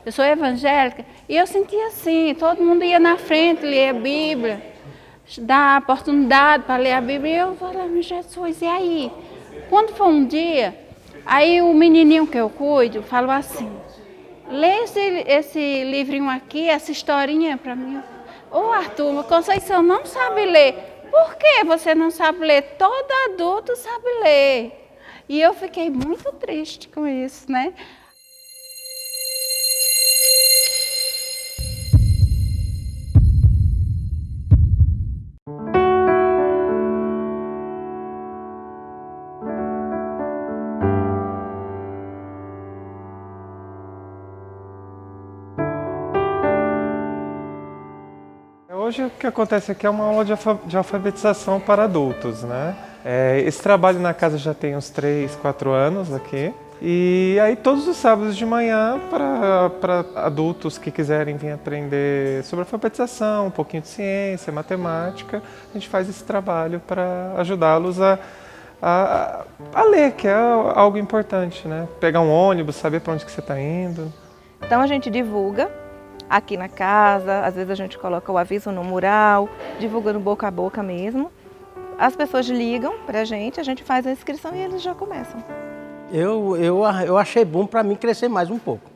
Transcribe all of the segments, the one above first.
Eu sou evangélica e eu sentia assim, todo mundo ia na frente ler a Bíblia, dar oportunidade para ler a Bíblia, e eu falava, Jesus, e aí? Quando foi um dia, aí o menininho que eu cuido falou assim, lê esse livrinho aqui, essa historinha para mim. Ô Arthur, Conceição não sabe ler. Por que você não sabe ler? Todo adulto sabe ler. E eu fiquei muito triste com isso, né? Hoje o que acontece aqui é uma aula de alfabetização para adultos, né? Esse trabalho na casa já tem uns 3, 4 anos aqui. E aí todos os sábados de manhã para adultos que quiserem vir aprender sobre alfabetização, um pouquinho de ciência, matemática, a gente faz esse trabalho para ajudá-los a ler, que é algo importante, né? Pegar um ônibus, saber para onde que você está indo. Então a gente divulga aqui na casa, às vezes a gente coloca o aviso no mural, divulga no boca a boca mesmo. As pessoas ligam pra gente, a gente faz a inscrição e eles já começam. Eu achei bom para mim crescer mais um pouco.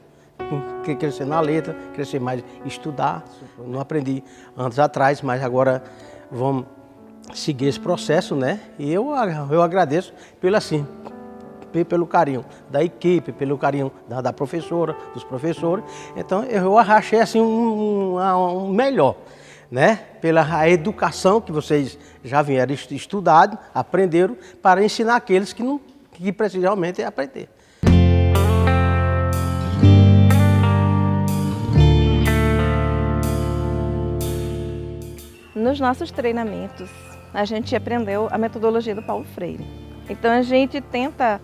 Crescer na letra, crescer mais, estudar. Eu não aprendi antes atrás, mas agora vamos seguir esse processo, né? E eu agradeço pelo carinho da equipe, pelo carinho da professora, dos professores. Então eu achei assim um melhor, né? Pela educação que vocês já vieram estudado, aprenderam, para ensinar aqueles que precisam realmente aprender. Nos nossos treinamentos, a gente aprendeu a metodologia do Paulo Freire. Então a gente tenta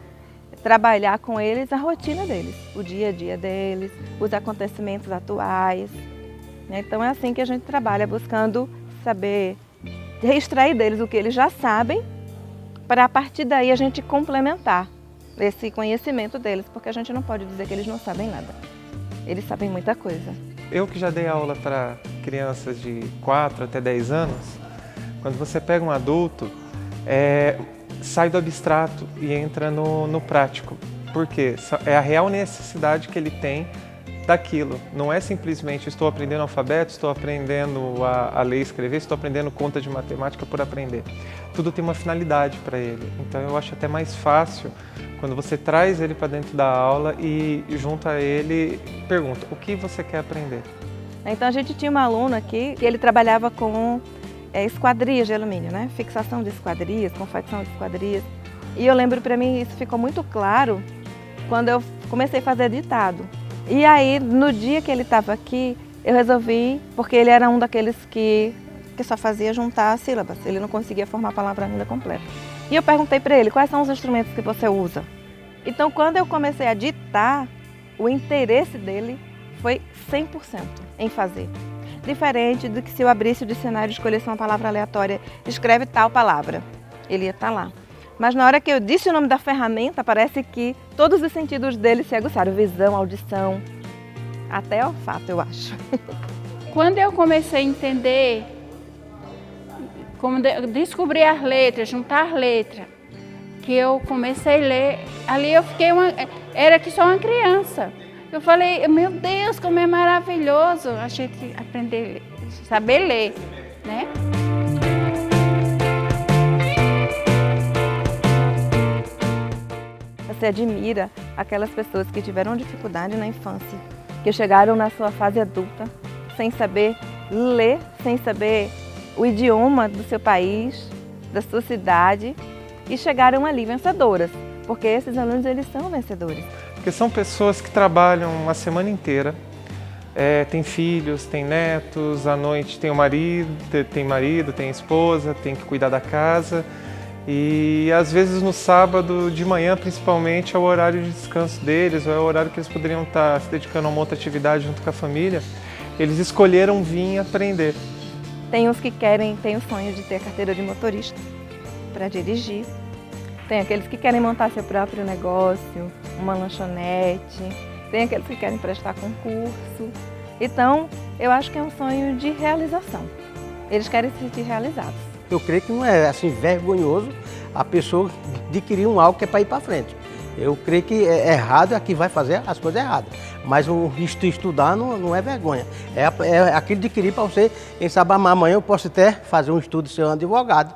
trabalhar com eles a rotina deles, o dia a dia deles, os acontecimentos atuais. Então é assim que a gente trabalha, buscando saber, extrair deles o que eles já sabem, para a partir daí a gente complementar esse conhecimento deles, porque a gente não pode dizer que eles não sabem nada. Eles sabem muita coisa. Eu que já dei aula para crianças de 4 até 10 anos, quando você pega um adulto, sai do abstrato e entra no prático. Por quê? É a real necessidade que ele tem daquilo. Não é simplesmente estou aprendendo alfabeto, estou aprendendo a ler e escrever, estou aprendendo conta de matemática por aprender. Tudo tem uma finalidade para ele. Então eu acho até mais fácil quando você traz ele para dentro da aula e junto a ele pergunta, o que você quer aprender? Então a gente tinha uma aluna aqui que ele trabalhava com esquadrias de alumínio, né? Fixação de esquadrias, confecção de esquadrias. E eu lembro, para mim, isso ficou muito claro quando eu comecei a fazer ditado. E aí, no dia que ele estava aqui, eu resolvi, porque ele era um daqueles que só fazia juntar sílabas, ele não conseguia formar a palavra ainda completa. E eu perguntei para ele, quais são os instrumentos que você usa? Então, quando eu comecei a ditar, o interesse dele foi 100% em fazer. Diferente do que se eu abrisse o dicionário e escolhesse uma palavra aleatória, escreve tal palavra, ele ia estar lá. Mas na hora que eu disse o nome da ferramenta, parece que todos os sentidos dele se aguçaram, visão, audição, até olfato, eu acho. Quando eu comecei a entender, como descobrir as letras, juntar letras, que eu comecei a ler, ali eu fiquei era que só uma criança. Eu falei, meu Deus, como é maravilhoso a gente aprender, saber ler, né? Você admira aquelas pessoas que tiveram dificuldade na infância, que chegaram na sua fase adulta, sem saber ler, sem saber o idioma do seu país, da sua cidade, e chegaram ali vencedoras, porque esses alunos, eles são vencedores. Porque são pessoas que trabalham uma semana inteira, tem filhos, tem netos, à noite tem marido, tem esposa, tem que cuidar da casa. E às vezes no sábado de manhã, principalmente, é o horário de descanso deles, ou é o horário que eles poderiam estar se dedicando a uma outra atividade junto com a família. Eles escolheram vir aprender. Tem uns que têm o sonho de ter a carteira de motorista para dirigir. Tem aqueles que querem montar seu próprio negócio, uma lanchonete. tem aqueles que querem prestar concurso. Então, eu acho que é um sonho de realização. Eles querem se sentir realizados. Eu creio que não é assim vergonhoso a pessoa adquirir um algo que é para ir para frente. Eu creio que é errado é que vai fazer as coisas erradas. Mas o estudar não é vergonha. É aquilo de adquirir para você, quem sabe amanhã eu posso até fazer um estudo e ser um advogado.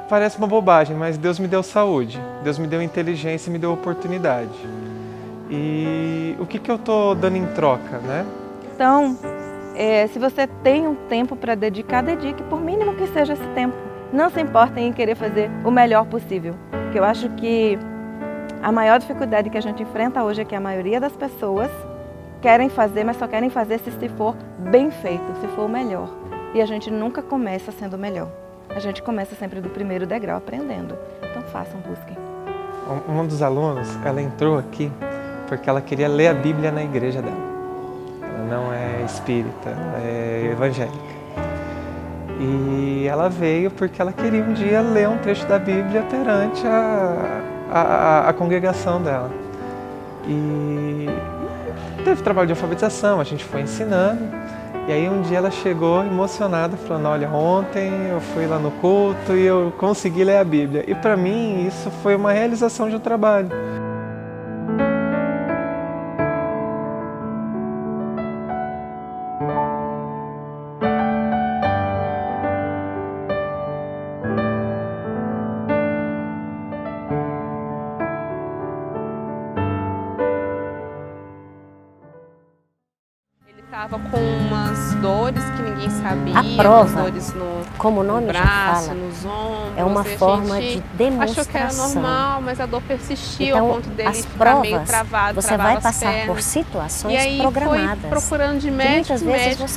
Parece uma bobagem, mas Deus me deu saúde, Deus me deu inteligência e me deu oportunidade. E o que eu estou dando em troca, né? Então, se você tem um tempo para dedicar, dedique, por mínimo que seja esse tempo. Não se importem em querer fazer o melhor possível. Porque eu acho que a maior dificuldade que a gente enfrenta hoje é que a maioria das pessoas querem fazer, mas só querem fazer se for bem feito, se for o melhor. E a gente nunca começa sendo o melhor. A gente começa sempre do primeiro degrau, aprendendo. Então façam, busquem. Um dos alunos, ela entrou aqui porque ela queria ler a Bíblia na igreja dela. Ela não é espírita, ela é evangélica. E ela veio porque ela queria um dia ler um trecho da Bíblia perante a congregação dela. E teve trabalho de alfabetização, a gente foi ensinando. E aí um dia ela chegou emocionada, falando, olha, ontem eu fui lá no culto e eu consegui ler a Bíblia. E para mim isso foi uma realização de um trabalho. Estava com umas dores que ninguém sabia, A prova, umas dores como o no nome já braço, fala, nos ombros. é uma e a forma gente de demonstração. achou que era normal, mas a dor persistia Então, ao ponto dele as ficar meio provas, travado, você travava vai as passar por pernas. situações E aí programadas. foi procurando de que médico, muitas vezes médico. você